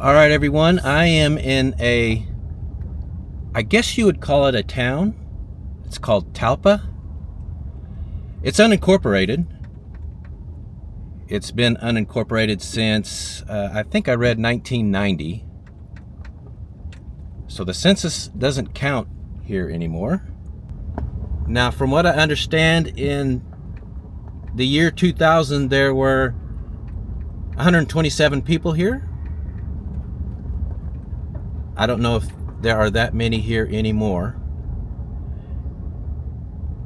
All right, everyone, I am in I guess you would call it a town. It's called Talpa. It's unincorporated. It's been unincorporated since, I think I read 1990. So the census doesn't count here anymore. Now, from what I understand, in the year 2000, there were 127 people here. I don't know if there are that many here anymore.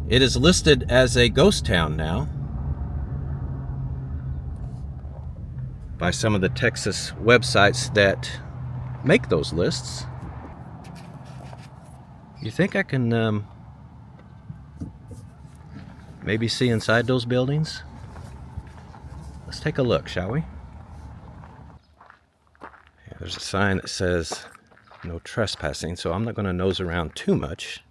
It is listed as a ghost town now by some of the Texas websites that make those lists. You think I can maybe see inside those buildings? Let's take a look, shall we? Yeah, there's a sign that says no trespassing, so I'm not going to nose around too much.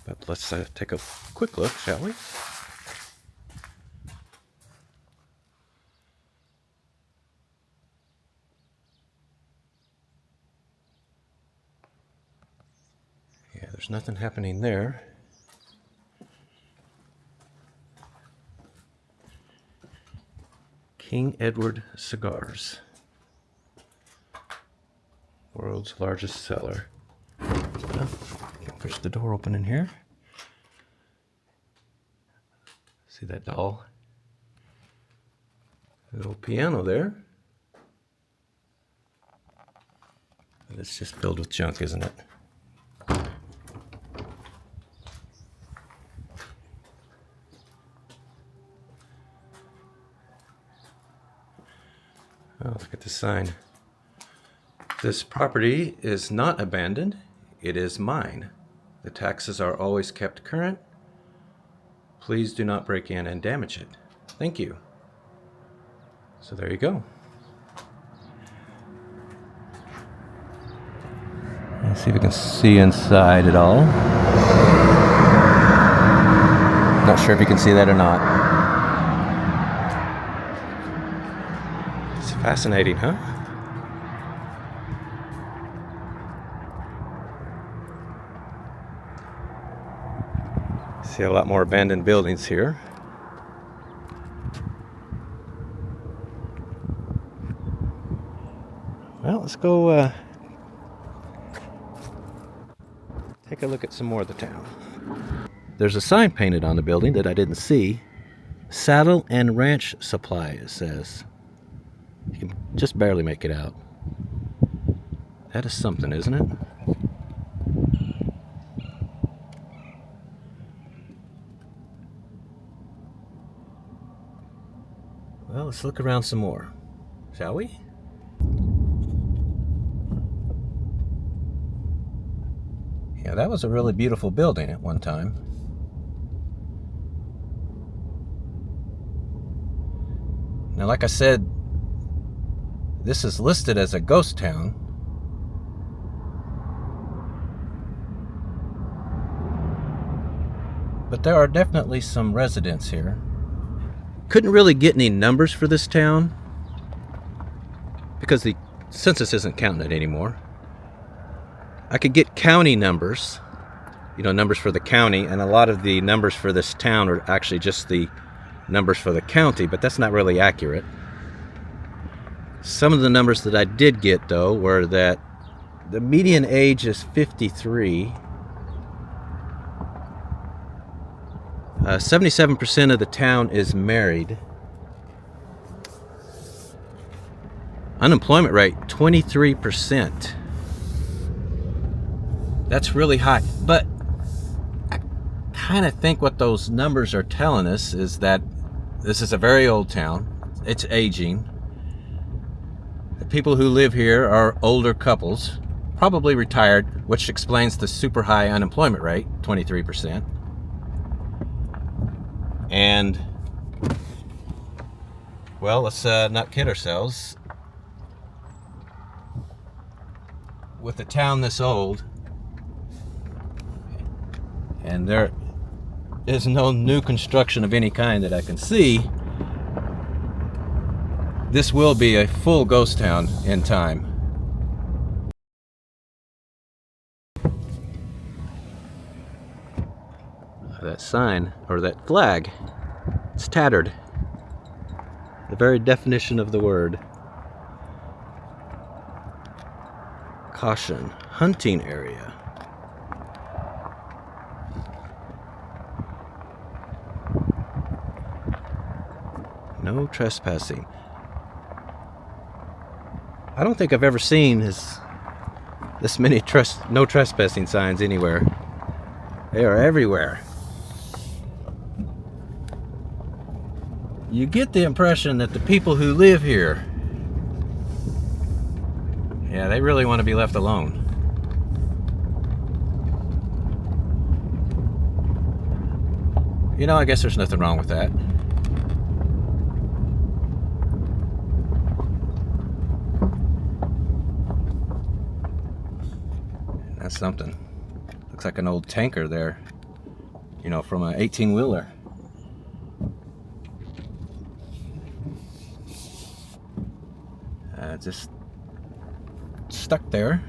But let's take a quick look, shall we? Yeah, there's nothing happening there. King Edward Cigars. World's largest seller. Well, can push the door open in here. See that doll? Little piano there. It's just filled with junk, isn't it? Oh, look at the sign. This property is not abandoned. It is mine. The taxes are always kept current. Please do not break in and damage it. Thank you. So there you go. Let's see if we can see inside at all. Not sure if you can see that or not. It's fascinating, huh? See a lot more abandoned buildings here. Well, let's go take a look at some more of the town. There's a sign painted on the building that I didn't see. Saddle and Ranch Supply, it says. You can just barely make it out. That is something, isn't it? Well, let's look around some more, shall we? Yeah, that was a really beautiful building at one time. Now, like I said, this is listed as a ghost town. But there are definitely some residents here. Couldn't really get any numbers for this town because the census isn't counting it anymore. I could get county numbers, numbers for the county, and a lot of the numbers for this town are actually just the numbers for the county, but that's not really accurate. Some of the numbers that I did get, though, were that the median age is 53. 77% of the town is married. Unemployment rate, 23%. That's really high. But I kind of think what those numbers are telling us is that this is a very old town. It's aging. The people who live here are older couples, probably retired, which explains the super high unemployment rate, 23%. And, well, let's not kid ourselves. With a town this old, and there is no new construction of any kind that I can see, this will be a full ghost town in time. That sign, or that flag, it's tattered. The very definition of the word. Caution, hunting area. No trespassing. I don't think I've ever seen this many no trespassing signs anywhere. They are everywhere. You get the impression that the people who live here, yeah, they really want to be left alone. You know, I guess there's nothing wrong with that. That's something. Looks like an old tanker there, you know, from an 18-wheeler. Just stuck there.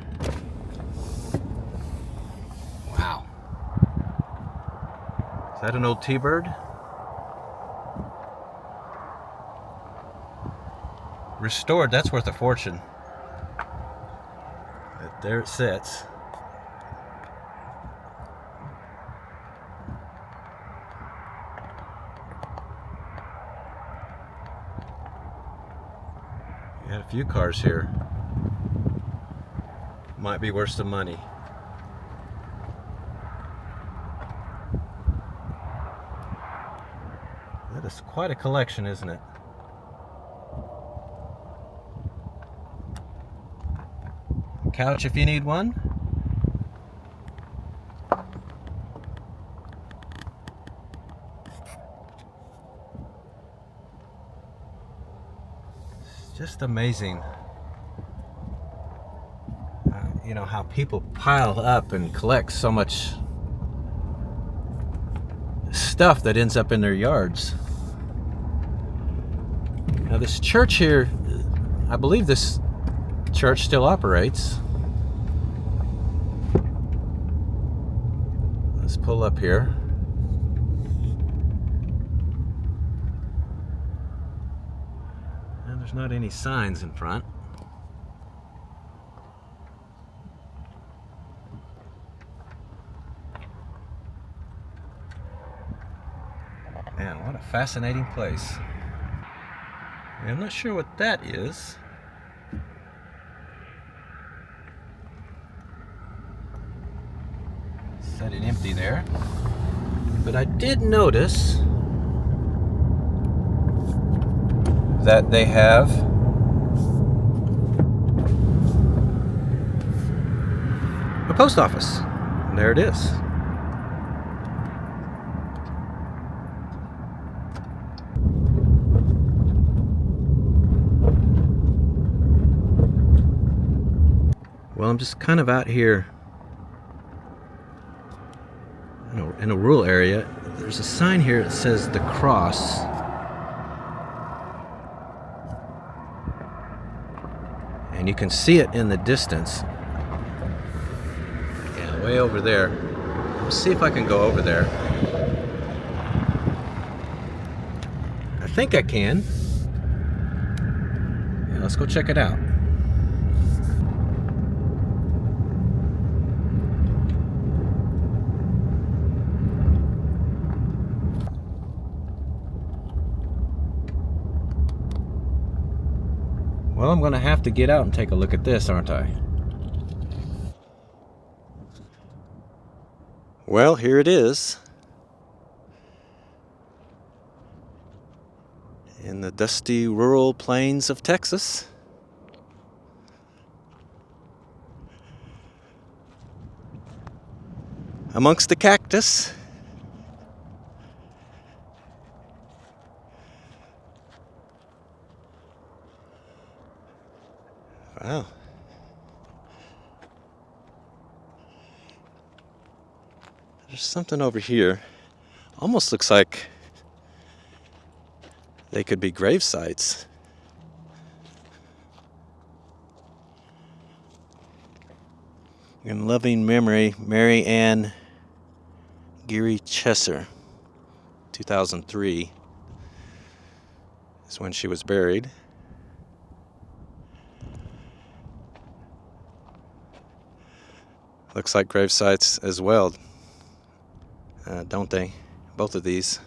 Wow. Is that an old T-bird? Restored, that's worth a fortune. But there it sits. Got a few cars here. Might be worth some money. That is quite a collection, isn't it? Couch if you need one. Just amazing, you know, how people pile up and collect so much stuff that ends up in their yards. Now this church here, I believe this church still operates. Let's pull up here. There's not any signs in front. Man, what a fascinating place. I'm not sure what that is. Set it empty there. But I did notice that they have a post office. And there it is. Well, I'm just kind of out here in a rural area. There's a sign here that says The Cross. And you can see it in the distance. Yeah, way over there. Let's see if I can go over there. I think I can. Yeah, let's go check it out. Well, I'm going to have to get out and take a look at this, aren't I? Well, here it is. In the dusty rural plains of Texas. Amongst the cactus. Wow. There's something over here. Almost looks like they could be grave sites. In loving memory, Mary Ann Geary Chesser, 2003 is when she was buried. Looks like grave sites as well, don't they? Both of these.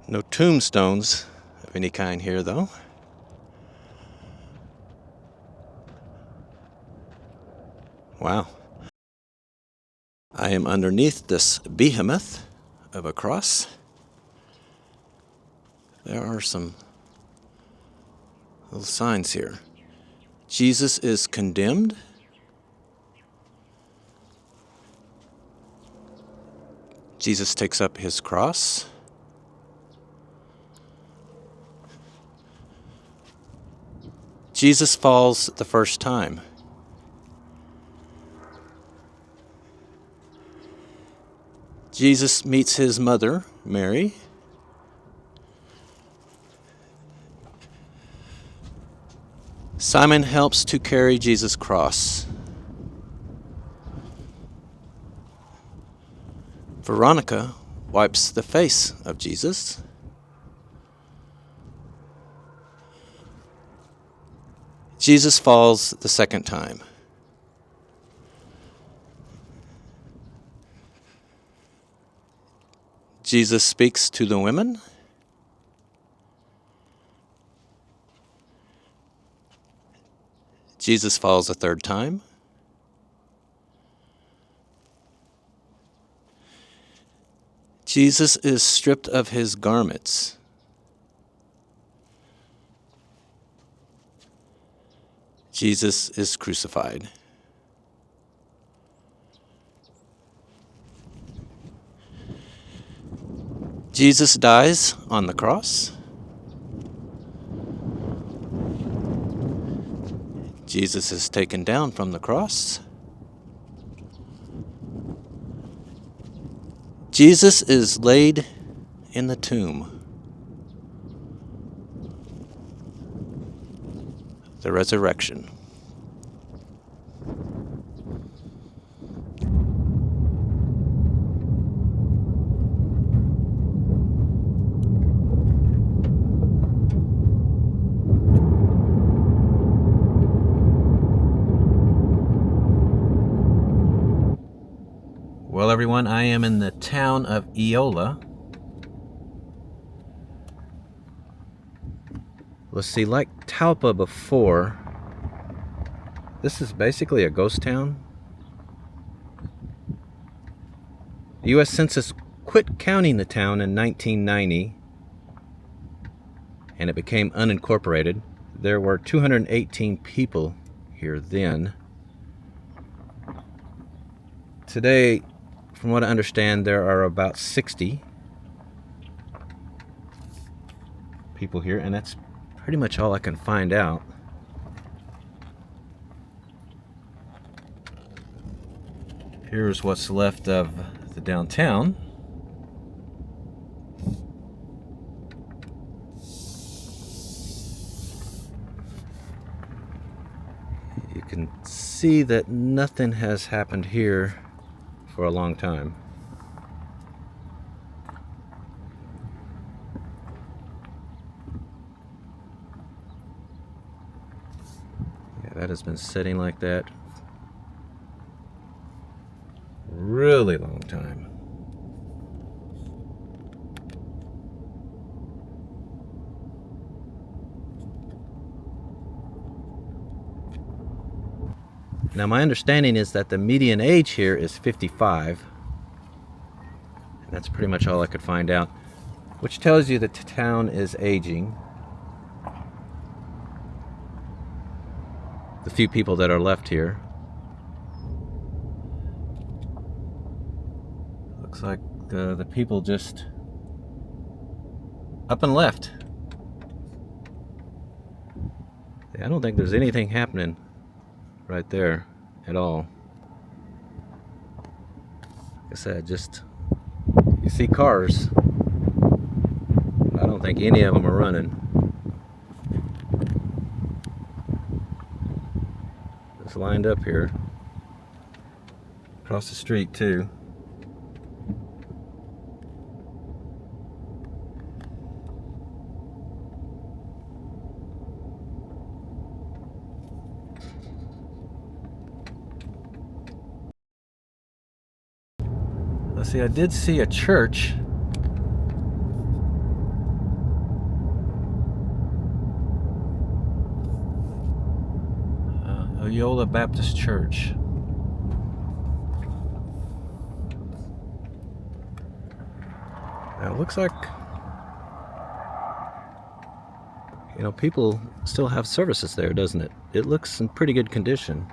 No tombstones of any kind here, though. Wow. I am underneath this behemoth of a cross. There are some little signs here. Jesus is condemned. Jesus takes up his cross. Jesus falls the first time. Jesus meets his mother, Mary. Simon helps to carry Jesus' cross. Veronica wipes the face of Jesus. Jesus falls the second time. Jesus speaks to the women. Jesus falls a third time. Jesus is stripped of his garments. Jesus is crucified. Jesus dies on the cross. Jesus is taken down from the cross. Jesus is laid in the tomb. The resurrection. Well, everyone, I am in the town of Eola. Let's see, like Talpa before, this is basically a ghost town. The U.S. Census quit counting the town in 1990, and it became unincorporated. There were 218 people here then. Today, from what I understand, there are about 60 people here, and that's pretty much all I can find out. Here's what's left of the downtown. You can see that nothing has happened here for a long time. Yeah, that has been sitting like that really long time. Now, my understanding is that the median age here is 55. And that's pretty much all I could find out, which tells you that the town is aging. The few people that are left here. Looks like the people just up and left. I don't think there's anything happening right there at all. Like I said, just you see cars. I don't don't think any of them are running. It's lined up here. Across the street too. Let's see, I did see a church. Eola Baptist Church. Now it looks like, you know, people still have services there, doesn't it? It looks in pretty good condition.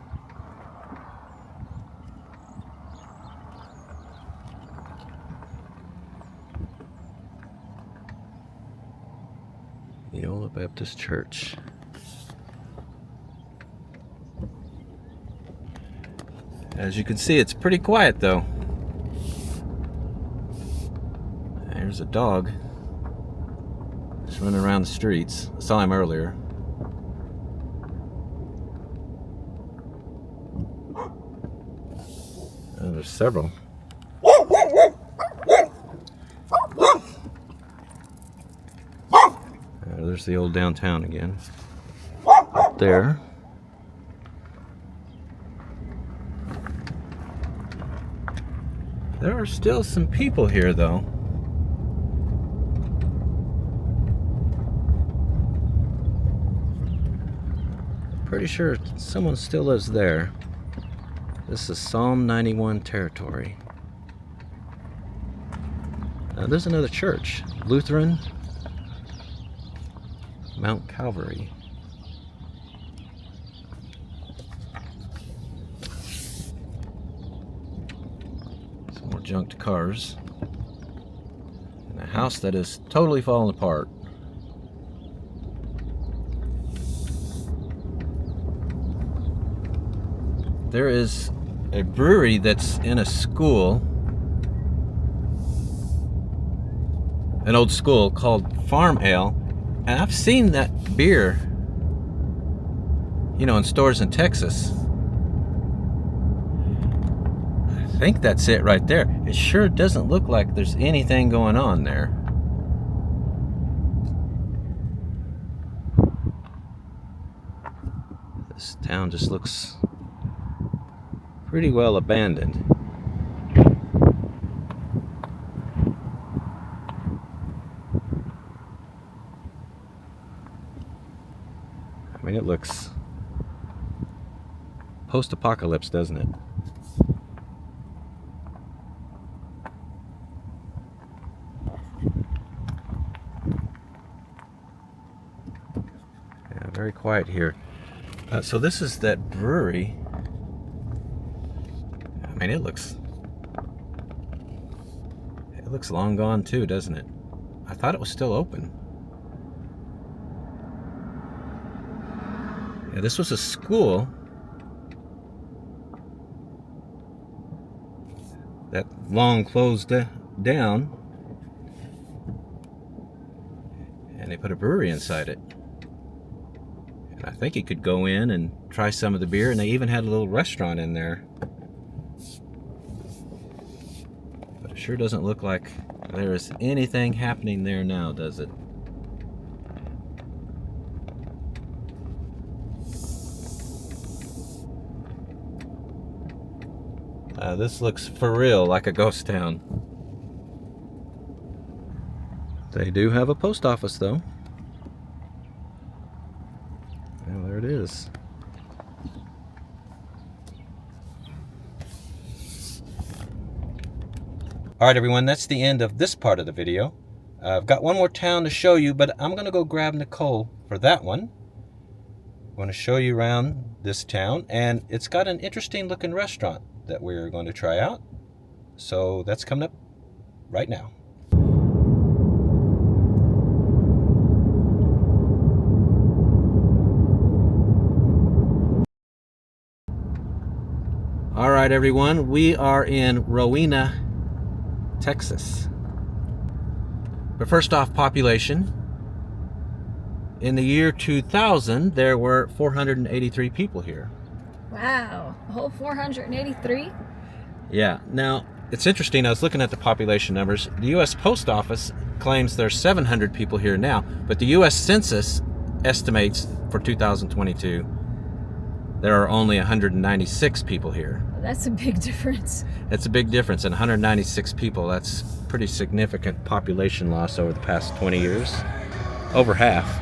Eola Baptist Church. As you can see, it's pretty quiet though. There's a dog just running around the streets. I saw him earlier. There's several. There's the old downtown again. There. There are still some people here though. Pretty sure someone still lives there. This is Psalm 91 territory. There's another church, Lutheran Mount Calvary. Some more junked cars. And a house that is totally falling apart. There is a brewery that's in a school, an old school called Farm Ale, and I've seen that beer, you know, in stores in Texas. I think that's it right there. It sure doesn't look like there's anything going on there. This town just looks pretty well abandoned. I mean, it looks post-apocalypse, doesn't it? Yeah, very quiet here. So this is that brewery. I mean, it looks long gone too, doesn't it? I thought it was still open. Yeah, this was a school that long closed down, and they put a brewery inside it. And I think you could go in and try some of the beer, and they even had a little restaurant in there. But it sure doesn't look like there is anything happening there now, does it? This looks for real like a ghost town. They do have a post office though. Well, there it is. Alright everyone, that's the end of this part of the video. I've got one more town to show you, but I'm going to go grab Nicole for that one. I'm going to show you around this town, and it's got an interesting looking restaurant that we're going to try out. So that's coming up right now. All right, everyone, we are in Rowena, Texas. But first off, population. In the year 2000, there were 483 people here. Wow, a whole 483? Yeah. Now, it's interesting. I was looking at the population numbers. The U.S. Post Office claims there's 700 people here now, but the U.S. Census estimates for 2022 there are only 196 people here. That's a big difference. It's a big difference, and 196 people, that's pretty significant population loss over the past 20 years. Over half.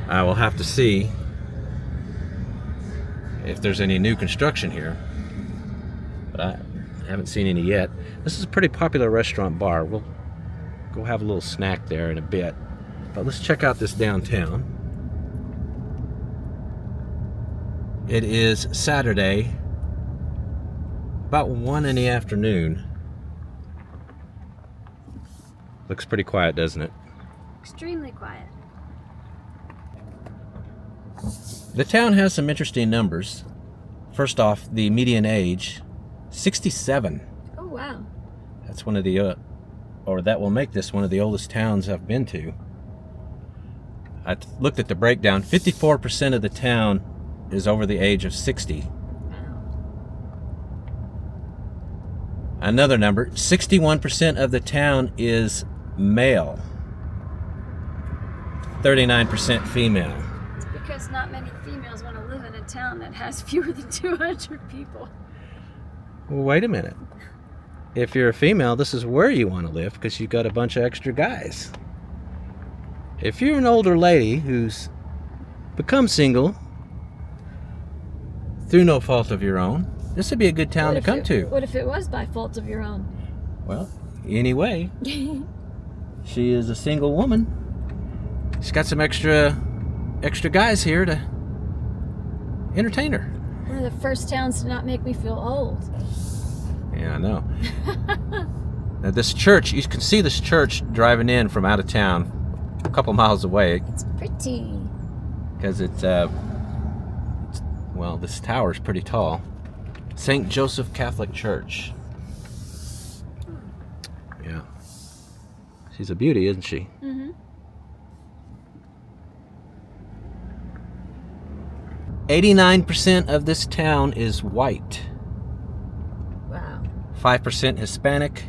I will have to see if there's any new construction here, but I haven't seen any yet. This is a pretty popular restaurant bar. We'll go have a little snack there in a bit, but let's check out this downtown. It is Saturday, about 1 in the afternoon. Looks pretty quiet, doesn't it? Extremely quiet. The town has some interesting numbers. First off, the median age, 67. Oh, wow. That's one of the, or that will make this one of the oldest towns I've been to. I looked at the breakdown. 54% of the town is over the age of 60. Another number, 61% of the town is male. 39% female. It's because not many females want to live in a town that has fewer than 200 people. Well, wait a minute. If you're a female, this is where you want to live because you've got a bunch of extra guys. If you're an older lady who's become single through no fault of your own, this would be a good town to come to. What if it was by fault of your own? Well, anyway, she is a single woman. She's got some extra guys here to entertain her. One of the first towns to not make me feel old. Yeah, I know. Now this church, you can see this church driving in from out of town, a couple miles away. It's pretty. Because it's, well, this tower is pretty tall. St. Joseph Catholic Church. Yeah. She's a beauty, isn't she? Mm-hmm. 89% of this town is white. Wow. 5% Hispanic.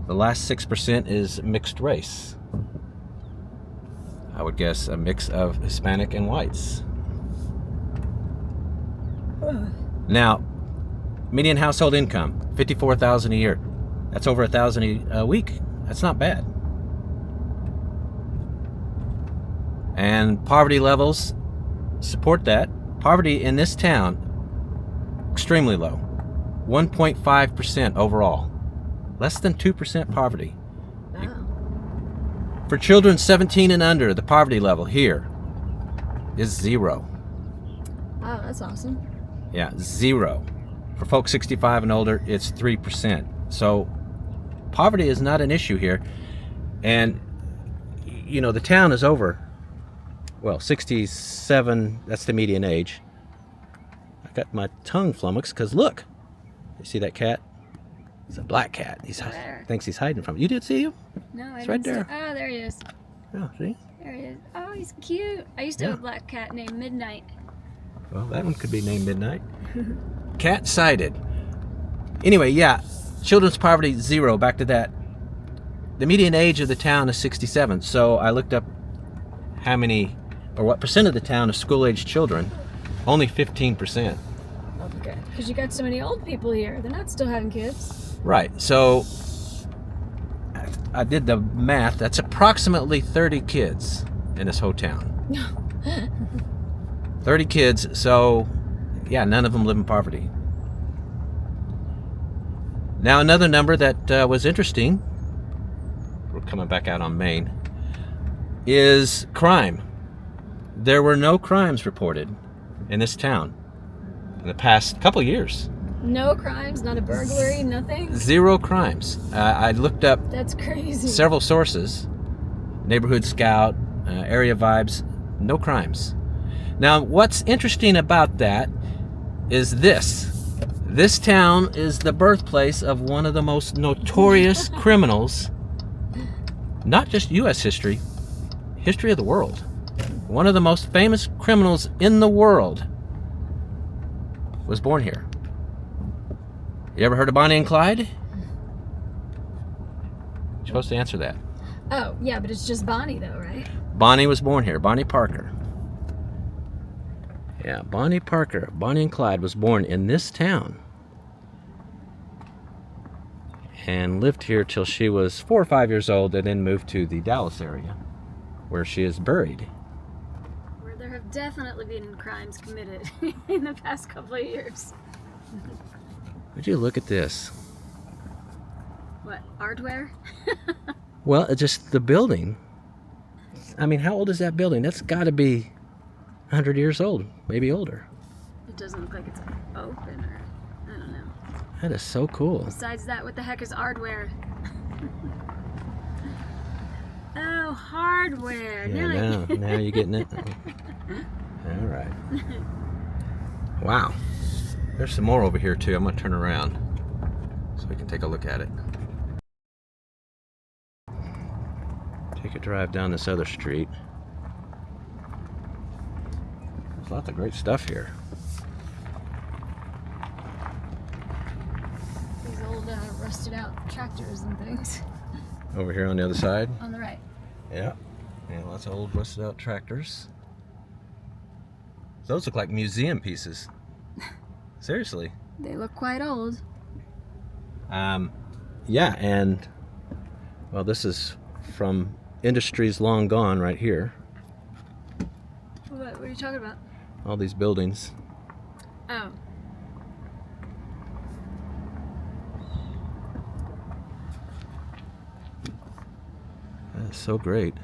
The last 6% is mixed race. I would guess a mix of Hispanic and whites. Now, median household income, $54,000 a year. That's over $1,000 a week. That's not bad. And poverty levels support that. Poverty in this town, extremely low. 1.5% overall. Less than 2% poverty. Wow. For children 17 and under, the poverty level here is 0. Wow, that's awesome. Yeah, 0. For folks 65 and older, it's 3%. So poverty is not an issue here. And, you know, the town is over, well, 67, that's the median age. I got my tongue flummoxed because look, you see that cat? It's a black cat. He thinks he's hiding from it. You did see him? No, It's right there. Oh, there he is. Oh, see? There he is. Oh, he's cute. I used to have a black cat named Midnight. Well, that one could be named Midnight. Cat sighted. Anyway, yeah, children's poverty 0. Back to that. The median age of the town is 67. So I looked up how many, or what percent of the town is school-aged children. Only 15%. Okay. Because you got so many old people here. They're not still having kids. Right. So I did the math. That's approximately 30 kids in this whole town. 30 kids, so yeah, none of them live in poverty. Now another number that was interesting, we're coming back out on Main, is crime. There were no crimes reported in this town in the past couple years. No crimes, not a burglary, nothing? 0 crimes. I looked up That's crazy. several sources, Neighborhood Scout, Area Vibes, no crimes. Now, what's interesting about that is this. This town is the birthplace of one of the most notorious criminals, not just U.S. history, history of the world. One of the most famous criminals in the world was born here. You ever heard of Bonnie and Clyde? You're supposed to answer that. Oh, yeah, but it's just Bonnie, though, right? Bonnie was born here. Bonnie Parker. Yeah, Bonnie Parker. Bonnie and Clyde was born in this town. And lived here till she was 4 or 5 years old, and then moved to the Dallas area, where she is buried. Where there have definitely been crimes committed in the past couple of years. Would you look at this? What, artware? Well, it's just the building. I mean, how old is that building? That's got to be 100 years old, maybe older. It doesn't look like it's open, or I don't know. That is so cool. Besides that, what the heck is hardware? Oh, hardware. Yeah, now you're getting it. All right. Wow. There's some more over here too. I'm gonna turn around so we can take a look at it. Take a drive down this other street. There's lots of great stuff here. These old rusted out tractors and things. Over here on the other side. On the right. Yeah. Yeah, lots of old rusted out tractors. Those look like museum pieces. Seriously. They look quite old. Yeah, and well, this is from industries long gone right here. What are you talking about? All these buildings. Oh. That's so great.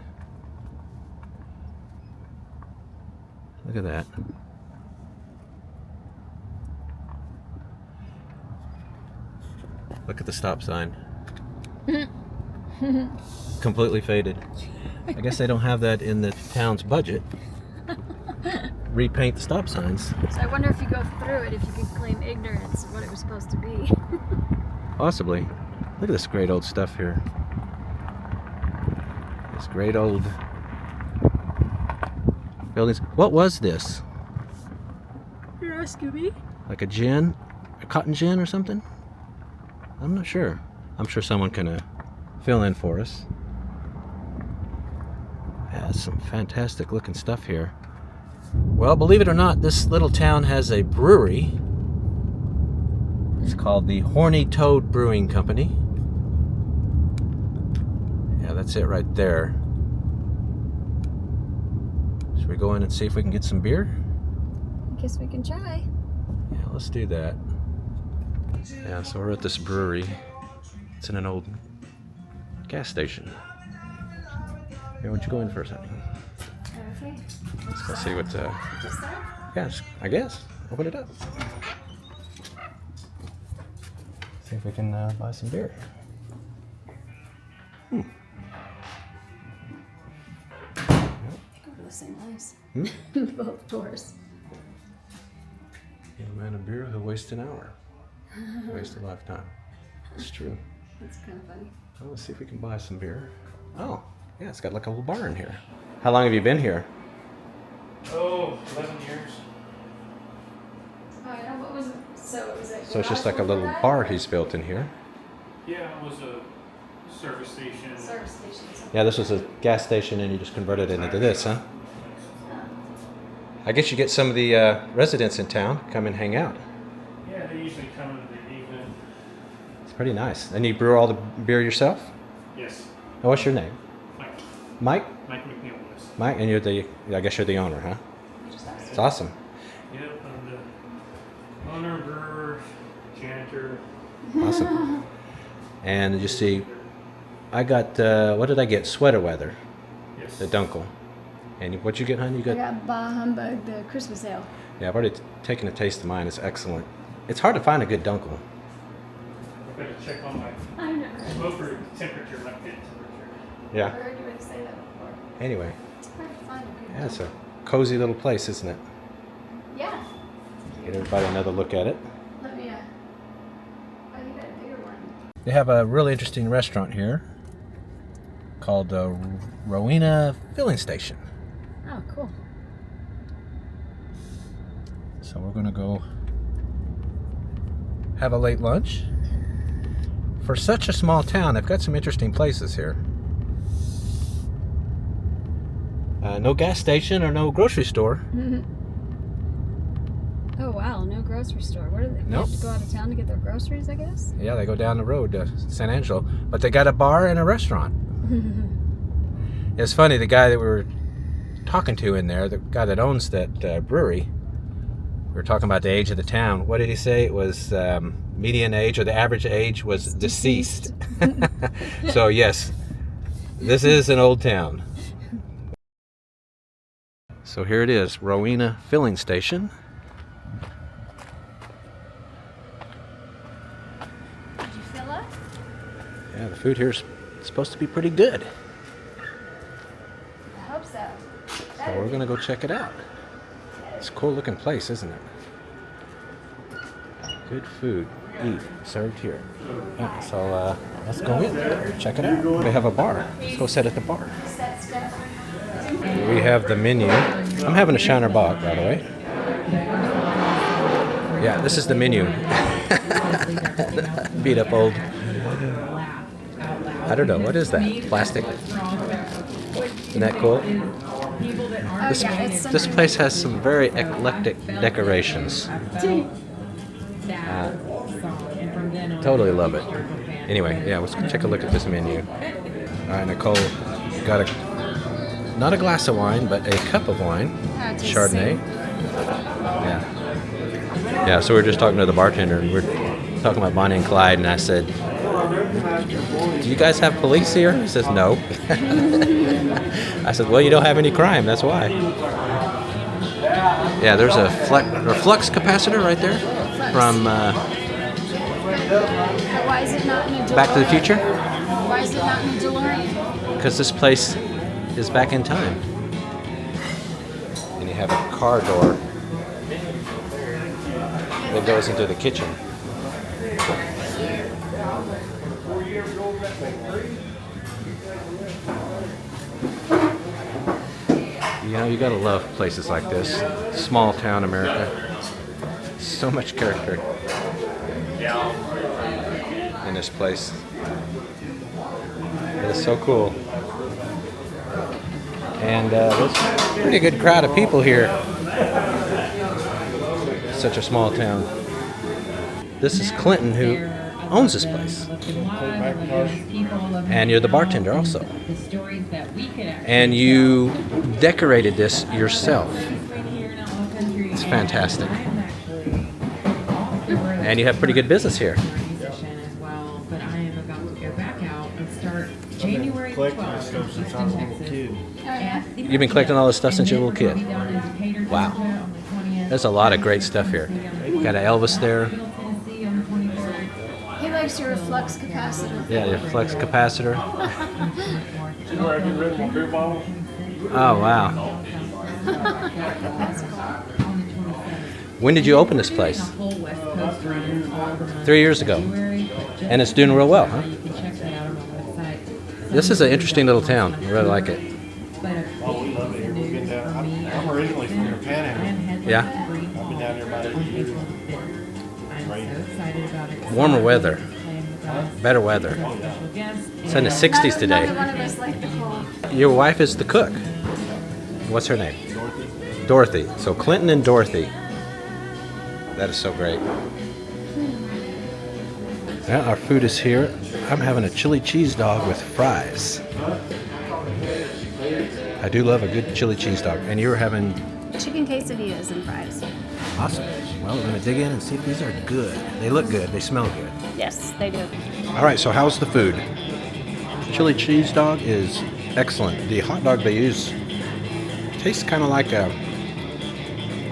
Look at that. Look at the stop sign. Completely faded. I guess they don't have that in the town's budget. Repaint the stop signs. So I wonder if you go through it, if you could claim ignorance of what it was supposed to be. Possibly. Look at this great old stuff here. This great old buildings. What was this? You're asking me? Like a gin? A cotton gin or something? I'm not sure. I'm sure someone can fill in for us. Yeah, some fantastic looking stuff here. Well, believe it or not, this little town has a brewery. It's called the Horny Toad Brewing Company. Yeah, that's it right there. Should we go in and see if we can get some beer? I guess we can try. Yeah, let's do that. Yeah, so we're at this brewery. It's in an old gas station. Here, why don't you go in first, honey? Okay. Let's go see what. Just that? Yeah, I guess. Open it up. See if we can buy some beer. Go to the same place. Both doors. Give a man a beer, he'll waste an hour. Waste a lifetime. It's true. That's kind of funny. Well, let's see if we can buy some beer. Oh, yeah, it's got like a little bar in here. How long have you been here? Oh, 11 years. Oh, I know. What was it? So it was a So it's just garage like a little before that? bar he's built in here. Yeah, it was a service station. Service station. Yeah, this was a gas station and you just converted it into this, huh? I guess you get some of the residents in town come and hang out. Yeah, they usually come in the evening. It's pretty nice. And you brew all the beer yourself? Yes, And what's your name? Mike. Mike? Mike McNeil was. Mike, and I guess you're the owner, huh? It's awesome. Yep, I'm the owner, brewer, janitor. Awesome. And you see, I got, what did I get? Sweater weather, Yes. the Dunkel. And what'd you get, honey? You I got? got Bah Humbug, the Christmas ale. Yeah, I've already taken a taste of mine. It's excellent. It's hard to find a good Dunkel. I better check on my I know. smoker temperature, my pit temperature. Yeah. I heard you would say that before. Anyway, It's hard to find a good yeah, it's a cozy little place, isn't it? Yeah. Get everybody another look at it. Let me, I think I got a bigger one. They have a really interesting restaurant here called the Rowena filling station. Oh, cool. So we're gonna go have a late lunch. For such a small town, they've got some interesting places here. No gas station or no grocery store. Oh wow, no grocery store. Where do they Nope. have to go out of town to get their groceries, I guess? Yeah, they go down the road to San Angelo, but they got a bar and a restaurant. It's funny, the guy that we were talking to in there, the guy that owns that brewery, we were talking about the age of the town. What did he say? It was median age, or the average age was deceased. So yes, this is an old town. So here it is, Rowena filling station. Did you fill up? Yeah, the food here is supposed to be pretty good. I hope so. So we're gonna go check it out. It's a cool looking place, isn't it? Good food, eat, served here. Yeah, so let's go in, check it out. They have a bar. Let's go sit at the bar. We have the menu. I'm having a Shiner Bock, by the way. Yeah, this is the menu. Beat up old. I don't know, what is that? Plastic? Isn't that cool? This place has some very eclectic decorations. Totally love it. Anyway, yeah, let's take a look at this menu. All right, Nicole, you got not a glass of wine, but a cup of wine. Chardonnay. Yeah. Yeah, so we were just talking to the bartender, and we're talking about Bonnie and Clyde, and I said, do you guys have police here? He says, no. I said, well, you don't have any crime, that's why. Yeah, there's a flux capacitor right there from Why is it not in a DeLorean? Back to the Future. Why is it not in a DeLorean? Because this place is back in time. And you have a car door that goes into the kitchen. You know, you gotta love places like this. Small town America. So much character in this place. It is so cool. And there's a pretty good crowd of people here. Such a small town. This is Clinton, who owns this place. And you're the bartender also. And you decorated this yourself. It's fantastic. And you have pretty good business here. You've been collecting all this stuff since you were a little kid. Wow. There's a lot of great stuff here. You got an Elvis there. He likes your flux capacitor. Yeah, your flux capacitor. Oh, wow. When did you open this place? 3 years ago. And it's doing real well, huh? This is an interesting little town. I really like it. Oh, we love it. We've been down. I'm originally from the Panhandle. Yeah? I've been down here about 8 years. Warmer weather. Better weather. It's in the 60s today. Neither one of us like the cold. Your wife is the cook. What's her name? Dorothy. So Clinton and Dorothy. That is so great. Well, our food is here. I'm having a chili cheese dog with fries. I do love a good chili cheese dog. And you were having... Chicken quesadillas and fries. Awesome. Well, we're going to dig in and see if these are good. They look good. They smell good. Yes, they do. All right, so how's the food? Chili cheese dog is excellent. The hot dog they use tastes kind of like a...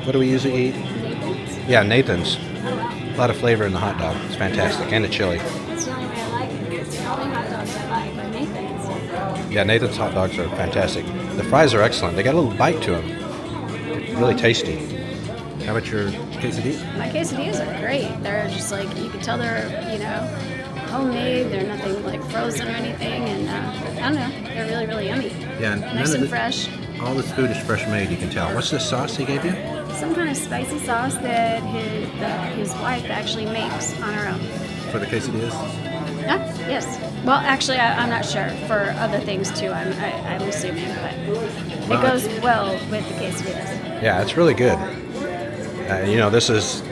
What do we usually eat? Nathan's? Yeah, Nathan's. A lot of flavor in the hot dog. It's fantastic. And the chili. That's the only way I like it. It's the only hot dogs I like are Nathan's. Yeah, Nathan's hot dogs are fantastic. The fries are excellent. They got a little bite to them. Really tasty. How about your quesadilla? My quesadillas are great. They're just like, you can tell they're, homemade. They're nothing like frozen or anything, and I don't know, they're really, really yummy. Yeah, Nice and fresh. All this food is fresh made, you can tell. What's this sauce he gave you? Some kind of spicy sauce that his wife actually makes on her own. For the quesadillas? Yes. Well, actually, I'm not sure. For other things too, I'm assuming, but it goes well with the quesadillas. Yeah, it's really good. You know, this is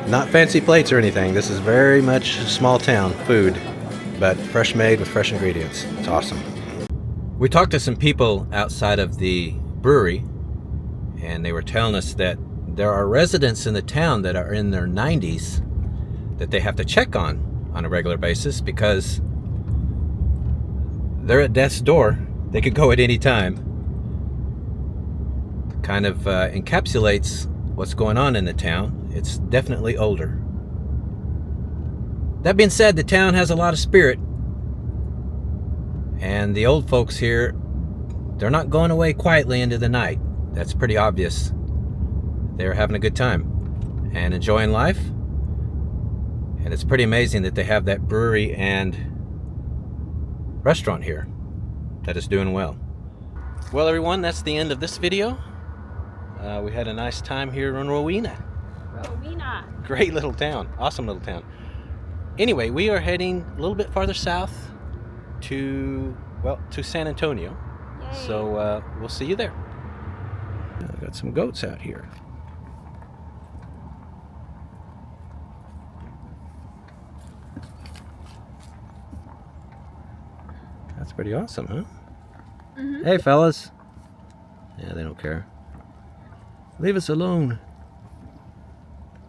not fancy plates or anything. This is very much small town food, but fresh made with fresh ingredients. It's awesome. We talked to some people outside of the brewery, and they were telling us that there are residents in the town that are in their 90s that they have to check on a regular basis because they're at death's door. They could go at any time. Kind of encapsulates what's going on in the town. It's definitely older. That being said, the town has a lot of spirit. And the old folks here, they're not going away quietly into the night. That's pretty obvious. They're having a good time and enjoying life. And it's pretty amazing that they have that brewery and restaurant here that is doing well. Well, everyone, that's the end of this video. We had a nice time here in Rowena. Rowena. Great little town. Awesome little town. Anyway, we are heading a little bit farther south to San Antonio. Yay. So we'll see you there. I got some goats out here. That's pretty awesome, huh? Mm-hmm. Hey, fellas. Yeah, they don't care. Leave us alone.